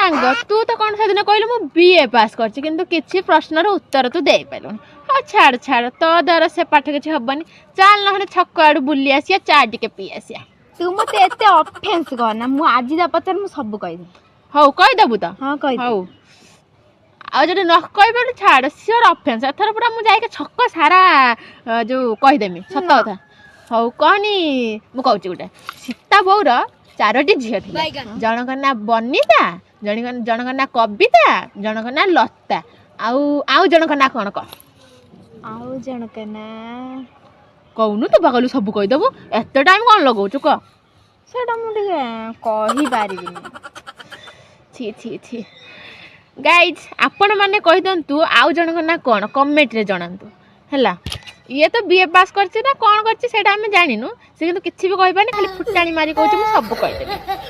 सांग तू तो कौन से दिन कहलु मु बीए पास करछि किंतु किछि प्रश्नर उत्तर तू दे पाइलु हाँ छाड़ छाड़ तो द्वारा से पाठ किछि हबनी चल नहले छक आडू बुली आसिया चा टिके पी आसिया तू मते एते ऑफेंस करना मु आज दा पतर मु सब कहि दे हौ कहि देबु त हां कहि दे हौ आ जदि न कहि बेले छाड़ सियर ऑफेंस एथर पूरा मु जाई के छक सारा जो कहि देमी सत कथा हौ कहनी मु कहउछि गुटे सीता बौर चारोटी झियो थिला जनक ना बनिता जनक ना कविता जनक ना लता आउ जनक ना कोन क आउ जनक ना कहूनु तो बगलु सब कहि देबु एते टाइम कोन लगाउछु क सेटा मु टिके कहि पारिबिनी छी छी छी गाइज आपण माने कहि दंतु आउ जनक ना कोन कमेंट रे जणांतु हैला ये तो बीए पास करछि ना कोन करछि सेटा हम जानिनु से किंतु किछि भी कहि पानी खाली फुटाणी मारी कहउछु मु सब कहि देबे